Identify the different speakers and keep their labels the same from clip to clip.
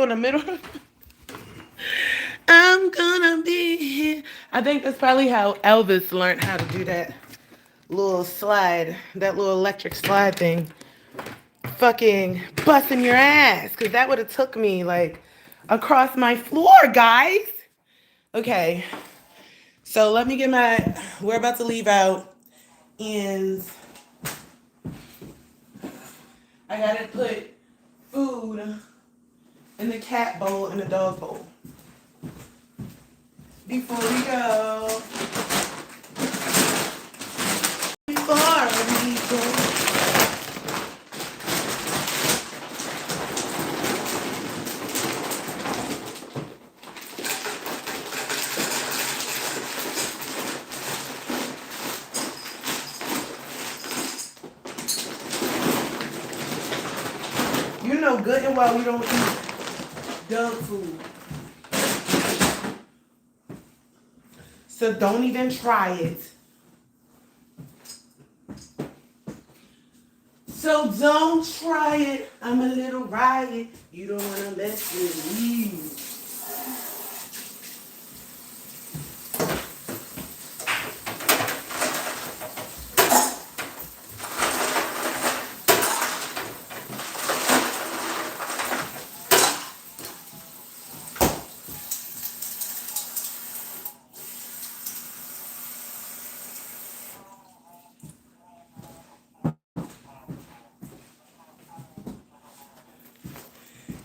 Speaker 1: on the middle. I'm gonna be here. I think that's probably how Elvis learned how to do that little slide, that little electric slide thing. Fucking busting your ass, because that would have took me like across my floor, guys. Okay, so let me get my. We're about to leave out, and I gotta put food in the cat bowl and the dog bowl before we go. Before we go. You know good and well we don't eat dog food. So don't even try it. So don't try it. I'm a little riot. You don't want to mess with me.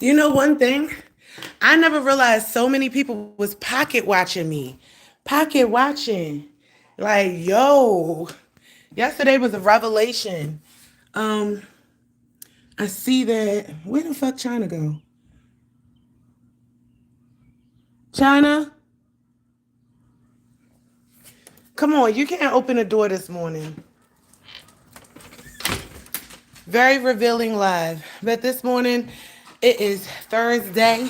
Speaker 1: You know one thing? I never realized so many people was pocket watching me. Pocket watching. Like, yo. Yesterday was a revelation. Um, I see that. Where the fuck China go? China? Come on, you can't open the door this morning. Very revealing live. But this morning, it is Thursday.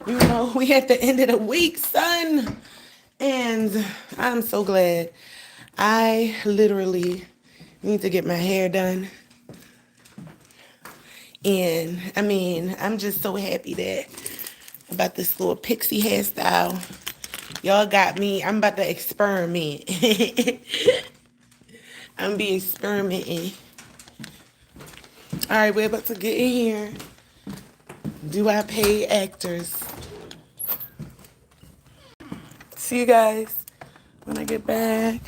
Speaker 1: You know, we at the end of the week, son. And I'm so glad. I literally need to get my hair done. And I mean, I'm just so happy that about this little pixie hairstyle. Y'all got me. I'm about to experiment. I'm be experimenting. All right, we're about to get in here. Do I pay actors? See you guys when I get back.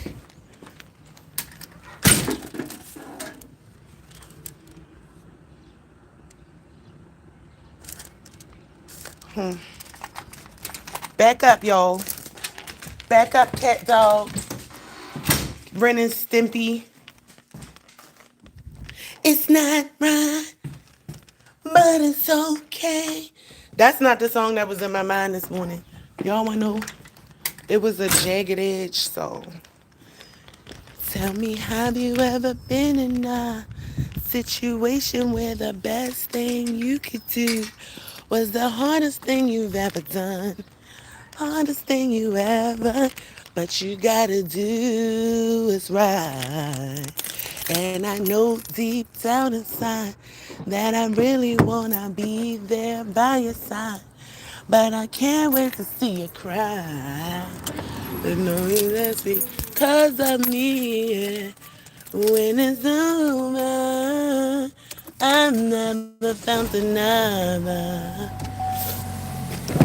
Speaker 1: Back up, y'all. Back up, cat dog. Ren and Stimpy. It's not right, but it's okay. That's not the song that was in my mind this morning. Y'all wanna know? It was a Jagged Edge song. Tell me, have you ever been in a situation where the best thing you could do was the hardest thing you've ever done? Hardest thing you ever, but you gotta do is right. And I know deep down inside that I really wanna be there by your side. But I can't wait to see you cry. But knowing that's because of me. Yeah. When it's over, I've never found another.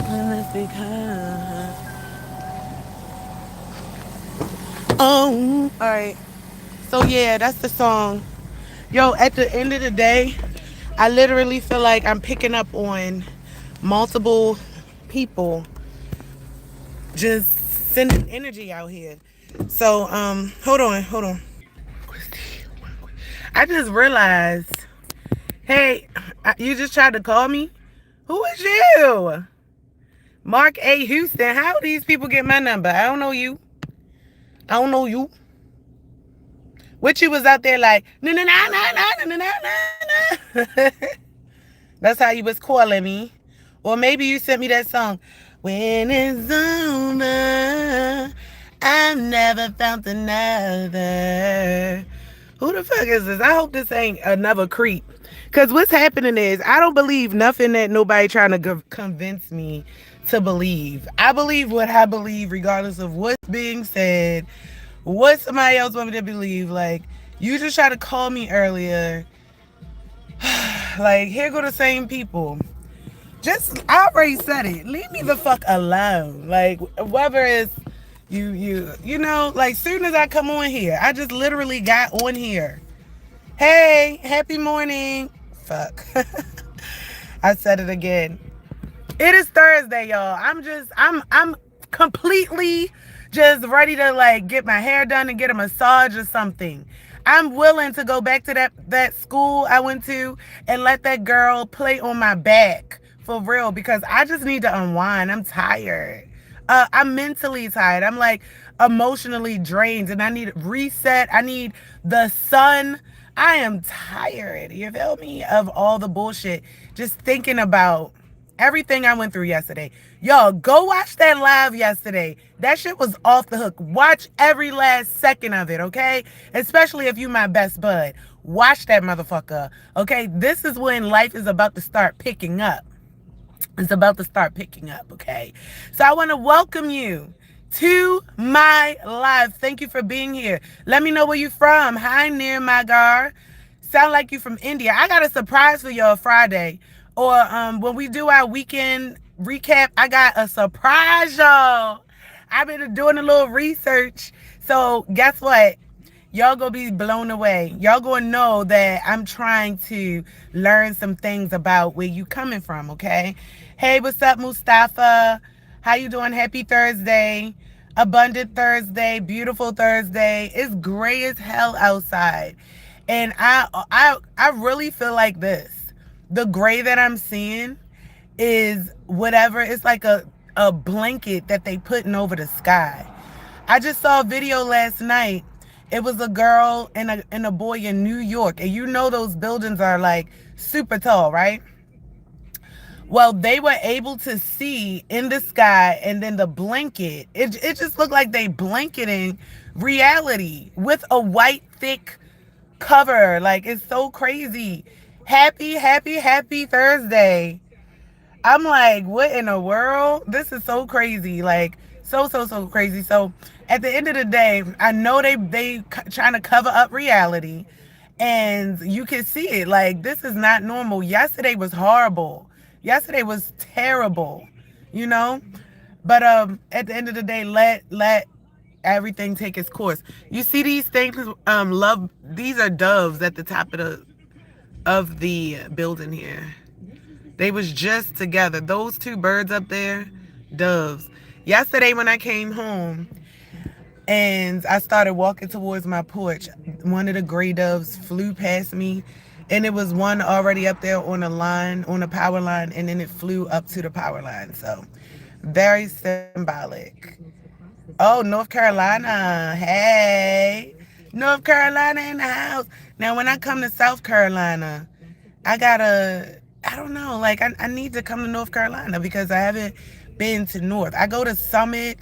Speaker 1: And that's because. Oh, all right. So yeah, that's the song. Yo, at the end of the day, I literally feel like I'm picking up on multiple people just sending energy out here. So, hold on. I just realized, hey, you just tried to call me? Who is you? Mark A. Houston. How these people get my number? I don't know you. I don't know you. What you was out there like, no, no, no, no, no, no, no, no, no. That's how you was calling me. Or maybe you sent me that song. When it's over, I've never felt another. Who the fuck is this? I hope this ain't another creep. Because what's happening is I don't believe nothing that nobody trying to convince me to believe. I believe what I believe, regardless of what's being said, what somebody else want me to believe. Like, you just tried to call me earlier. Like, here go the same people. Just, I already said it. Leave me the fuck alone. Like, whether it's you know, like, soon as I come on here, I just literally got on here. Hey, happy morning. Fuck. I said it again. It is Thursday, y'all. I'm completely just ready to like get my hair done and get a massage or something. I'm willing to go back to that school I went to and let that girl play on my back for real because I just need to unwind. I'm tired. I'm mentally tired. I'm like emotionally drained and I need reset. I need the sun. I am tired. You feel me? Of all the bullshit. Just thinking about everything I went through yesterday. Y'all, go watch that live yesterday. That shit was off the hook. Watch every last second of it, okay? Especially if you my best bud. Watch that motherfucker, okay? This is when life is about to start picking up. It's about to start picking up, okay? So I want to welcome you to my live. Thank you for being here. Let me know where you from. Hi, Near Magar. Sound like you from India. I got a surprise for y'all Friday. Or when we do our weekend recap, I got a surprise, y'all. I've been doing a little research. So guess what? Y'all gonna be blown away. Y'all gonna know that I'm trying to learn some things about where you coming from, okay? Hey, what's up, Mustafa? How you doing? Happy Thursday. Abundant Thursday. Beautiful Thursday. It's gray as hell outside. And I really feel like this. The gray that I'm seeing is whatever. It's like a blanket that they putting over the sky. I just saw a video last night. It was a girl and a boy in New York. And you know those buildings are like super tall, right? Well, they were able to see in the sky and then the blanket. It just looked like they blanketing reality with a white thick cover. Like, it's so crazy. Happy, happy, happy Thursday. I'm like, what in the world? This is so crazy. Like, so crazy. So at the end of the day, I know they trying to cover up reality. And you can see it. Like, this is not normal. Yesterday was horrible. Yesterday was terrible. You know? But at the end of the day, let everything take its course. You see these things, love, these are doves at the top of the building here. They was just together. Those two birds up there, doves. Yesterday when I came home and I started walking towards my porch, one of the gray doves flew past me, and it was one already up there on a line, on a power line, and then it flew up to the power line. So very symbolic. Oh, North Carolina. Hey. North Carolina in the house. Now, when I come to South Carolina, I don't know, like, I need to come to North Carolina because I haven't been to North. I go to Summit,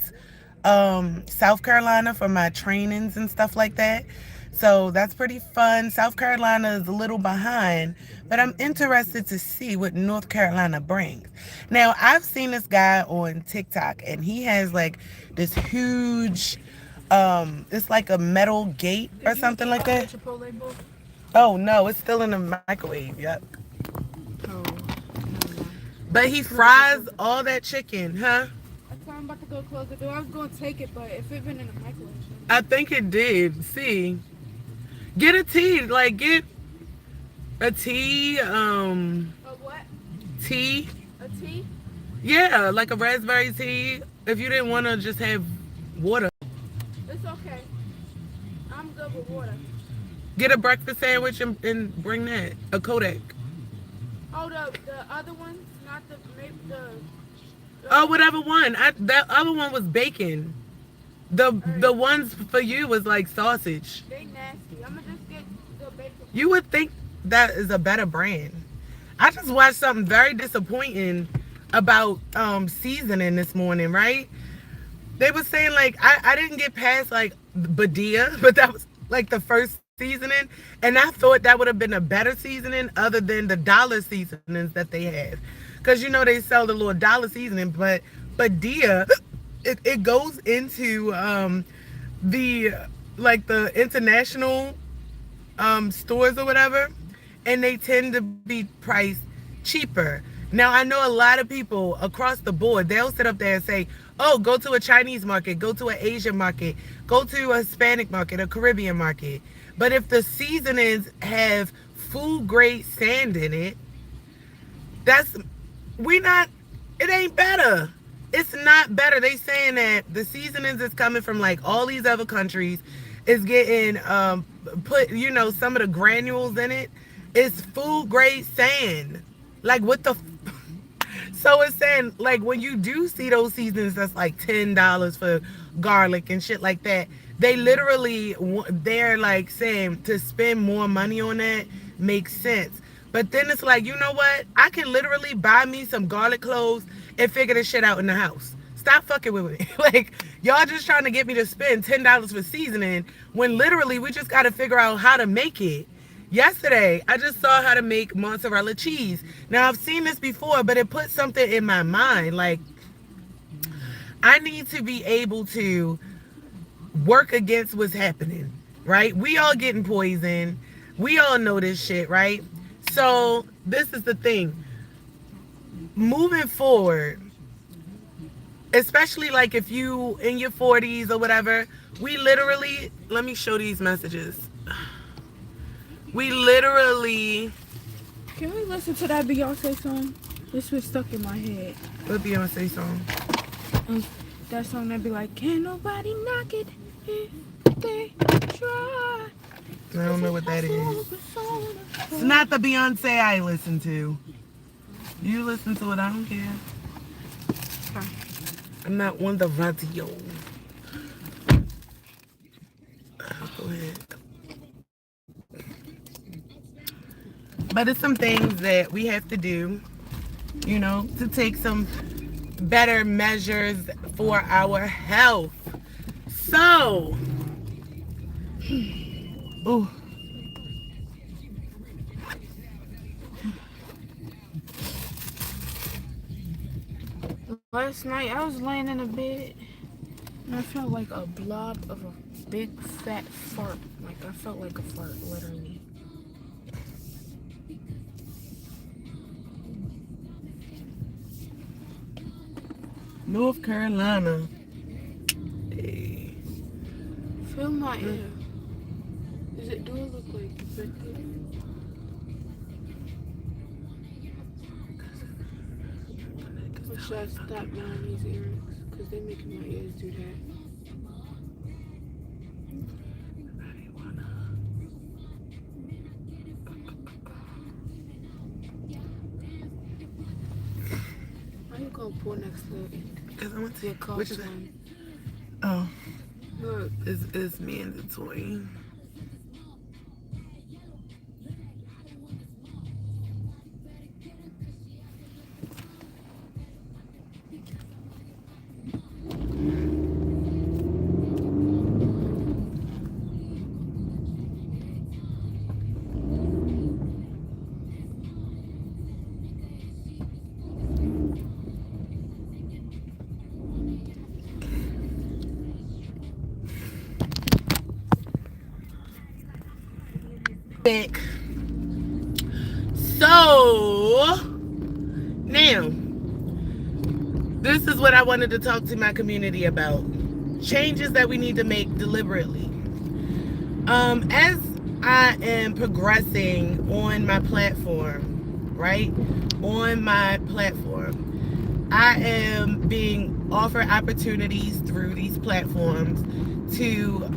Speaker 1: South Carolina for my trainings and stuff like that. So that's pretty fun. South Carolina is a little behind, but I'm interested to see what North Carolina brings. Now, I've seen this guy on TikTok, and he has like this huge, it's like a metal gate or something like that. Oh no, it's still in the microwave. Yuck.
Speaker 2: Oh,
Speaker 1: But he fries all that chicken, huh?
Speaker 2: that's why I'm about to go close the door. I was going to take it, but if it been in the microwave.
Speaker 1: I think it did. See, get a tea. Like, get a tea.
Speaker 2: A what?
Speaker 1: Tea.
Speaker 2: A tea?
Speaker 1: Yeah, like a raspberry tea. If you didn't want to just have water,
Speaker 2: It's okay. I'm good with water.
Speaker 1: get a breakfast sandwich and bring that a Kodak.
Speaker 2: Oh, the other ones, not the maybe the.
Speaker 1: Oh, whatever one. That other one was bacon. The ones for you was like sausage.
Speaker 2: They nasty. I'm gonna just get the bacon.
Speaker 1: You would think that is a better brand. I just watched something very disappointing about seasoning this morning, right? They were saying like I didn't get past like Badia, but that was like the first seasoning, and I thought that would have been a better seasoning other than the dollar seasonings that they have, because they sell the little dollar seasoning, but Dia, it goes into the like the international stores or whatever, and they tend to be priced cheaper. Now, I know a lot of people across the board, they'll sit up there and say, oh, go to a Chinese market, go to an Asian market, go to a Hispanic market, a Caribbean market. But if the seasonings have food grade sand in it, that's, we not, it ain't better. It's not better. They saying that the seasonings is coming from like all these other countries. Is getting put, some of the granules in it. It's food grade sand. Like what the so it's saying, like, when you do see those seasonings that's like $10 for garlic and shit like that, they literally, they're like saying to spend more money on that makes sense. But then it's like, you know what? I can literally buy me some garlic cloves and figure this shit out in the house. Stop fucking with me. Like, y'all just trying to get me to spend $10 for seasoning when literally we just got to figure out how to make it. Yesterday, I just saw how to make mozzarella cheese. Now, I've seen this before, but it put something in my mind. Like, I need to be able to work against what's happening, right? We all getting poisoned. We all know this shit, right? So, this is the thing. Moving forward, especially like if you in your 40s or whatever, we literally, let me show these messages. We literally.
Speaker 2: Can we listen to that Beyonce song? This was stuck in my head.
Speaker 1: What Beyonce song?
Speaker 2: That song that be like, can't nobody knock it if they try.
Speaker 1: I don't know what that is. It's not the Beyonce I listen to. You listen to it, I don't care. I'm not on the radio. Go ahead. But it's some things that we have to do, to take some better measures for our health. So, ooh.
Speaker 2: Last night I was laying in a bed and I felt like a blob of a big fat fart. Like I felt like a fart, literally.
Speaker 1: North Carolina. Hey.
Speaker 2: Feel my ear. Do it look like infected? Or should I stop buying these earrings? Because they're making my ears do that. Why you gonna pull next to
Speaker 1: Because I want to
Speaker 2: your cough
Speaker 1: which is
Speaker 2: one?
Speaker 1: Oh.
Speaker 2: Look.
Speaker 1: It's mandatory. So now, this is what I wanted to talk to my community about. Changes that we need to make deliberately. As I am progressing on my platform, right? On my platform, I am being offered opportunities through these platforms to,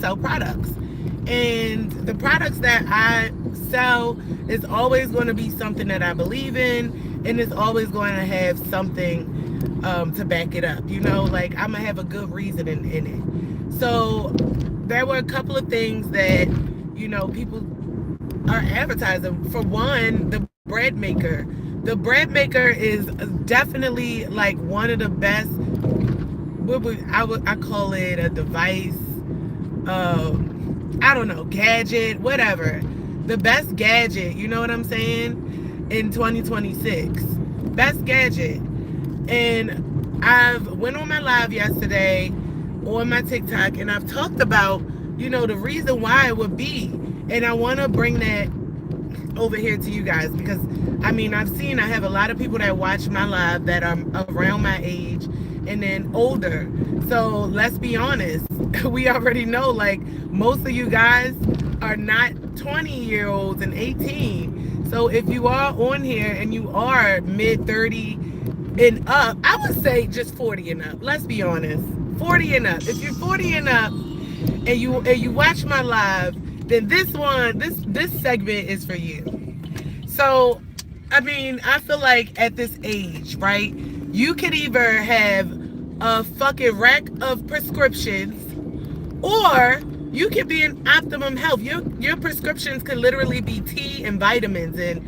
Speaker 1: sell products. And the products that I sell is always going to be something that I believe in, and it's always going to have something to back it up. Like I'm going to have a good reason in it. So there were a couple of things that, people are advertising. For one, the bread maker. The bread maker is definitely like one of the best. I call it a device. I don't know, gadget, whatever. The best gadget, you know what I'm saying? In 2026. Best gadget. And I've went on my live yesterday on my TikTok and I've talked about, the reason why it would be. And I want to bring that over here to you guys because I have a lot of people that watch my live that are around my age and then older. So let's be honest, we already know like most of you guys are not 20-year-olds and 18. So if you are on here and you are mid 30 and up, I would say just 40 and up. Let's be honest. 40 and up. If you're 40 and up and you watch my live, then this segment is for you. So, I feel like at this age, right, you could either have a fucking rack of prescriptions or you could be in optimum health. Your prescriptions could literally be tea and vitamins and,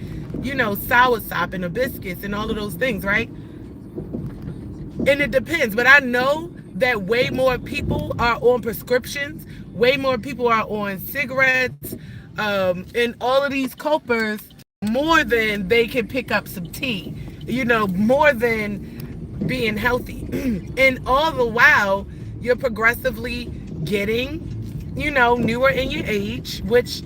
Speaker 1: sour sop and the biscuits and all of those things, right? And it depends, but I know that way more people are on prescriptions, way more people are on cigarettes, and all of these copers more than they can pick up some tea, more than being healthy. And all the while, you're progressively getting, newer in your age, which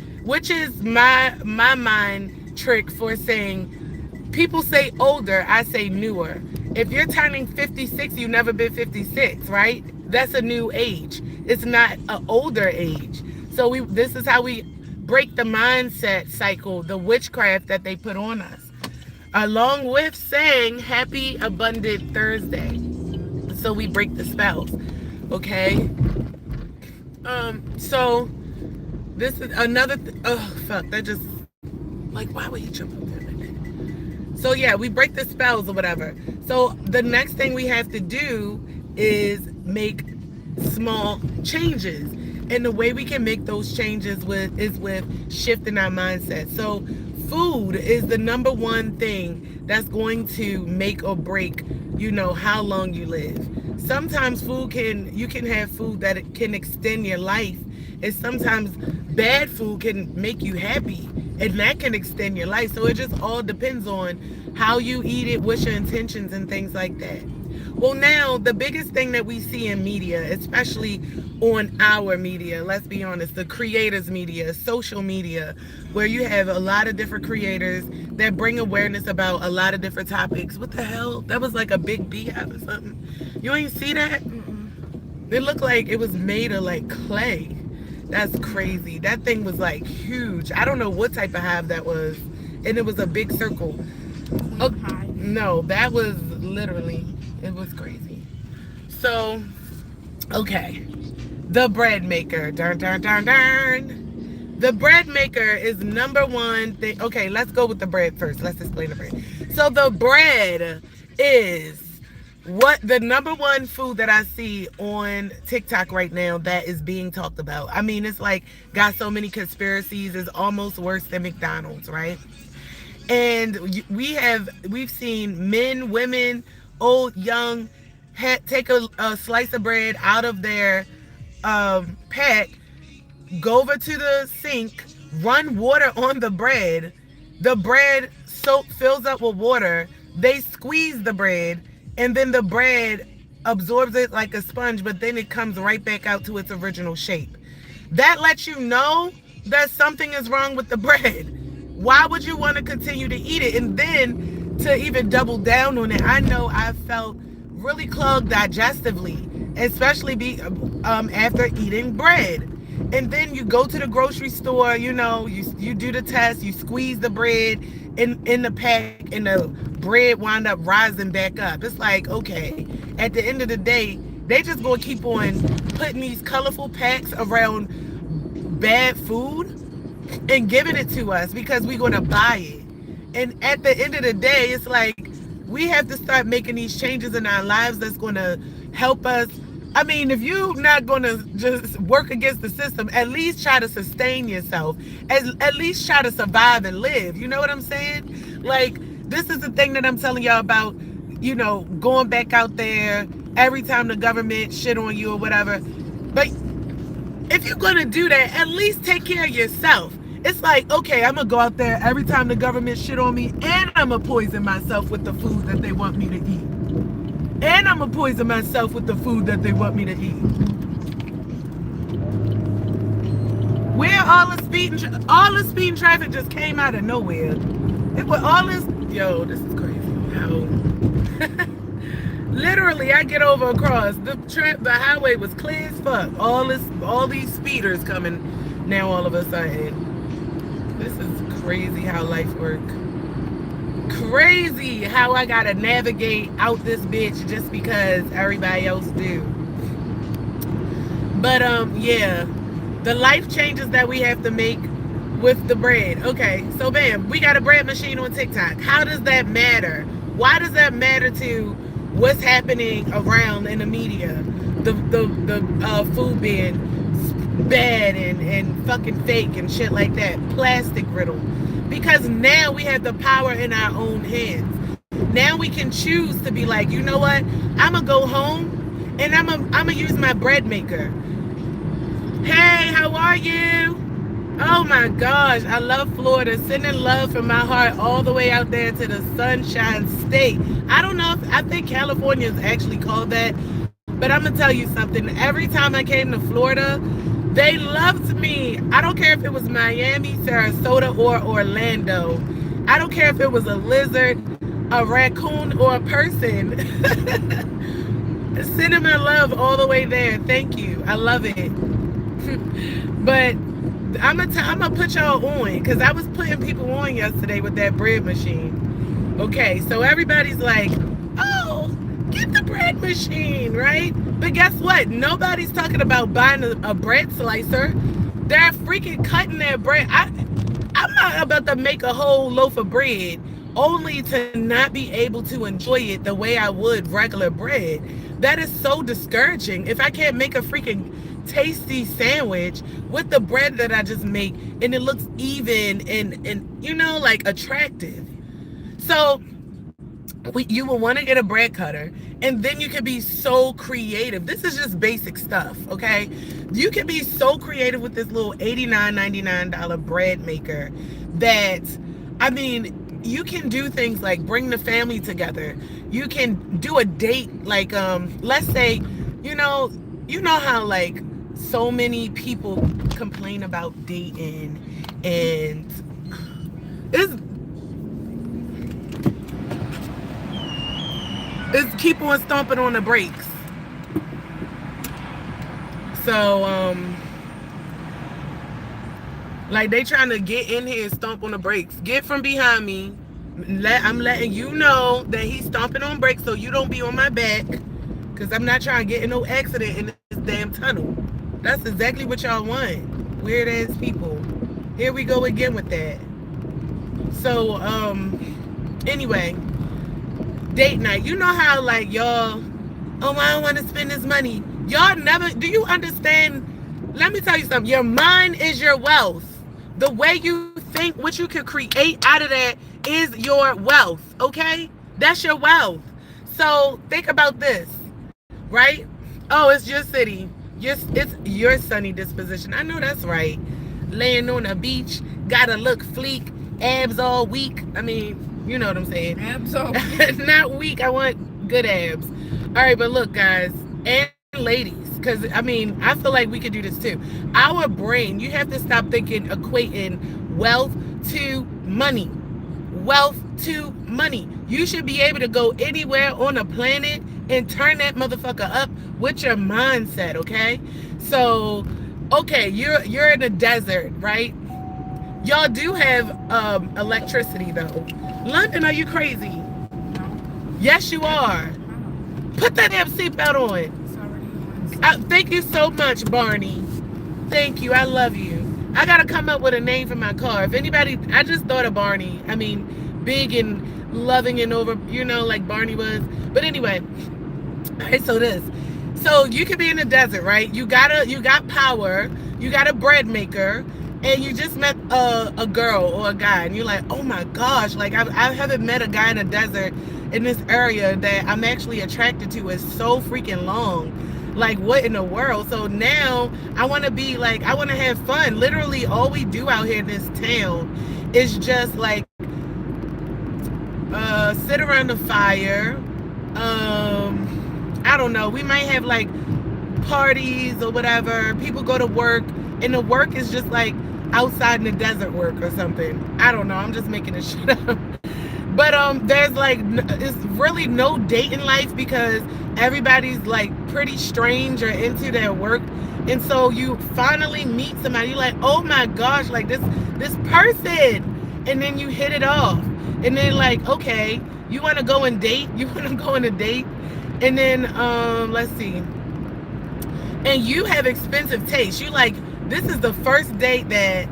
Speaker 1: is my mind trick for saying, people say older, I say newer. If you're turning 56, you've never been 56, right? That's a new age. It's not an older age. So this is how we break the mindset cycle, the witchcraft that they put on us. Along with saying happy abundant Thursday. So we break the spells. Okay? So this is another oh fuck, that just like why would he jump up there like that? So yeah, we break the spells or whatever. So the next thing we have to do is make small changes. And the way we can make those changes is with shifting our mindset. So food is the number one thing that's going to make or break, how long you live. Sometimes you can have food that can extend your life. And sometimes bad food can make you happy and that can extend your life. So it just all depends on how you eat it, what's your intentions and things like that. Well, now the biggest thing that we see in media, especially on our media, let's be honest, the creators media, social media, where you have a lot of different creators that bring awareness about a lot of different topics. What the hell? That was like a big beehive or something. You ain't see that? It looked like it was made of like clay. That's crazy. That thing was like huge. I don't know what type of hive that was. And it was a big circle. Oh, no, that was literally, it was crazy. So, okay. The bread maker. Darn, darn, darn, darn. The bread maker is number one thing. Okay, let's go with the bread first. Let's explain the bread. So the bread is what the number one food that I see on TikTok right now that is being talked about. It's like got so many conspiracies. It's almost worse than McDonald's, right? And we've seen men, women, old, young, take a slice of bread out of their pack, go over to the sink, run water on the bread fills up with water, they squeeze the bread, and then the bread absorbs it like a sponge, but then it comes right back out to its original shape. That lets you know that something is wrong with the bread. Why would you want to continue to eat it? And then to even double down on it, I know I felt really clogged digestively, especially after eating bread. And then you go to the grocery store, you do the test, you squeeze the bread in the pack, and the bread wind up rising back up. It's like, okay, at the end of the day, they just gonna keep on putting these colorful packs around bad food and giving it to us because we're gonna buy it. And at the end of the day, it's like we have to start making these changes in our lives that's gonna help us. If you're not gonna just work against the system, at least try to sustain yourself. At least try to survive and live. You know what I'm saying? Like, this is the thing that I'm telling y'all about, going back out there every time the government shit on you or whatever. But if you're gonna do that, at least take care of yourself. It's like, okay, I'm gonna go out there every time the government shit on me, and I'm gonna poison myself with the food that they want me to eat. And I'm gonna poison myself with the food that they want me to eat. Where all the speed and traffic just came out of nowhere. It was all this, yo, this is crazy. How literally I get over across the highway was clear as fuck. All these speeders coming now all of a sudden. This is crazy how life works. Crazy how I gotta navigate out this bitch just because everybody else do. But yeah, the life changes that we have to make with the bread. Okay, so bam, we got a bread machine on TikTok. How does that matter? Why does that matter to what's happening around in the media? The food being bad and fucking fake and shit like that, plastic riddle. Because now we have the power in our own hands. Now we can choose to be like, you know what? I'm gonna go home and I'm gonna use my bread maker. Hey, how are you? Oh my gosh, I love Florida. Sending love from my heart all the way out there to the Sunshine State. I don't know if I think California is actually called that, but I'm gonna tell you something. Every time I came to Florida, they loved me. I don't care if it was Miami, Sarasota, or Orlando. I don't care if it was a lizard, a raccoon, or a person. Sending my love all the way there. Thank you. I love it. But I'm gonna put y'all on because I was putting people on yesterday with that bread machine. Okay, so everybody's like, oh, get the bread machine, right? But guess what? Nobody's talking about buying a bread slicer. They're freaking cutting their bread. I'm not about to make a whole loaf of bread only to not be able to enjoy it the way I would regular bread. That is so discouraging. If I can't make a freaking tasty sandwich with the bread that I just make and it looks even and you know, like attractive. So you will want to get a bread cutter, and then you can be so creative. This is just basic stuff, okay? You can be so creative with this little $89.99 bread maker that, I mean, you can do things like bring the family together. You can do a date, like let's say, you know how like so many people complain about dating and it's keep on stomping on the brakes. So like they trying to get in here and stomp on the brakes. Get from behind me. I'm letting you know that he's stomping on brakes so you don't be on my back, because I'm not trying to get in no accident in this damn tunnel. That's exactly what y'all want. Weird ass people. Here we go again with that. So anyway, date night. You know how like y'all, oh, I don't want to spend this money. Y'all never, do you understand? Let me tell you something. Your mind is your wealth. The way you think, what you can create out of that is your wealth, okay? That's your wealth. So think about this, right? Oh, it's your city. It's your sunny disposition. I know that's right. Laying on a beach, gotta look fleek, abs all weak. I mean, you know what I'm saying.
Speaker 2: Abs all weak.
Speaker 1: Not weak. I want good abs. All right, but look, guys, and ladies, because I mean, I feel like we could do this too. Our brain, you have to stop thinking, equating wealth to money. Wealth to money. You should be able to go anywhere on the planet and turn that motherfucker up with your mindset, okay? So, okay, you're in a desert, right? Y'all do have electricity though. London, are you crazy?
Speaker 2: No.
Speaker 1: Yes, you are. Put that damn seatbelt on.
Speaker 2: It's already on.
Speaker 1: Thank you so much, Barney. Thank you. I love you. I gotta come up with a name for my car. If anybody, I just thought of Barney. I mean, big and loving and over, you know, like Barney was. But anyway, all right, so you could be in the desert, right? You got power, you got a bread maker, and you just met a girl or a guy, and you're like, oh my gosh, like I haven't met a guy in the desert in this area that I'm actually attracted to. It's so freaking long. Like, what in the world? So now I want to be like, I want to have fun. Literally, all we do out here in this town is just like sit around the fire. I don't know. We might have like parties or whatever. People go to work, and the work is just like outside in the desert work or something. I don't know. I'm just making this shit up. But there's like it's really no dating life because everybody's like pretty strange or into their work, and so you finally meet somebody. You're like, oh my gosh, like this person, and then you hit it off, and then like, okay, you want to go and date? You want to go on a date, and then let's see, and you have expensive taste. You like this is the first date that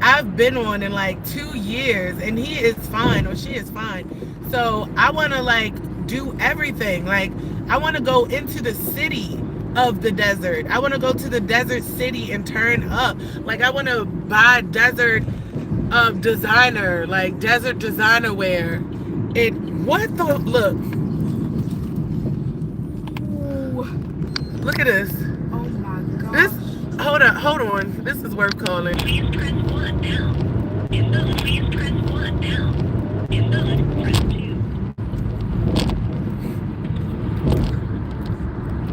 Speaker 1: I've been on in like 2 years, and he is fine or she is fine. So I want to like do everything. Like I want to go into the city of the desert. I want to go to the desert city and turn up. Like I want to buy desert designer, like desert designer wear. It what the look?
Speaker 2: Ooh.
Speaker 1: Look at this.
Speaker 2: Oh my gosh.
Speaker 1: This hold on. This is worth calling. Please press 1 now. If not, please press 1 now. If not, press 2.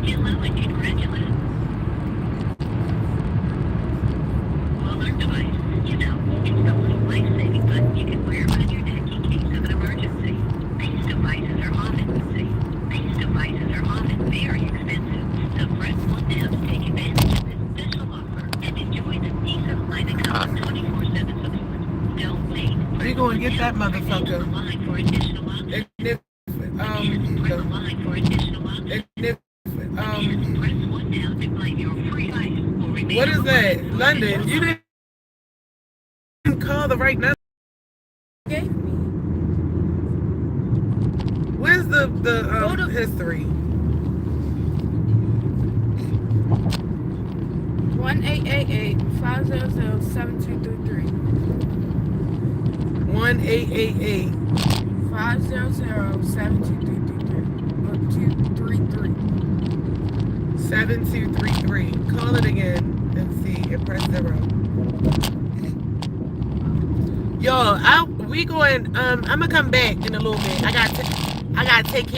Speaker 1: Hello and congratulations. Well, our device, you know, it's a little life-saving button you can wear around your neck in case of an emergency. These devices are often very expensive, so press 1 now to take advantage of this special offer and enjoy the peace of mind that comes with 24/7 support. Don't wait. We're going to get that motherfucker. And if, what is that? London, you didn't call the right number.
Speaker 2: Gave me.
Speaker 1: Where's the history?
Speaker 2: 1-888-500-7233.
Speaker 1: 1888
Speaker 2: 500-7233.
Speaker 1: 7233. Call it again and see and press 0. Y'all, we going. I'm gonna come back in a little bit. I gotta take care.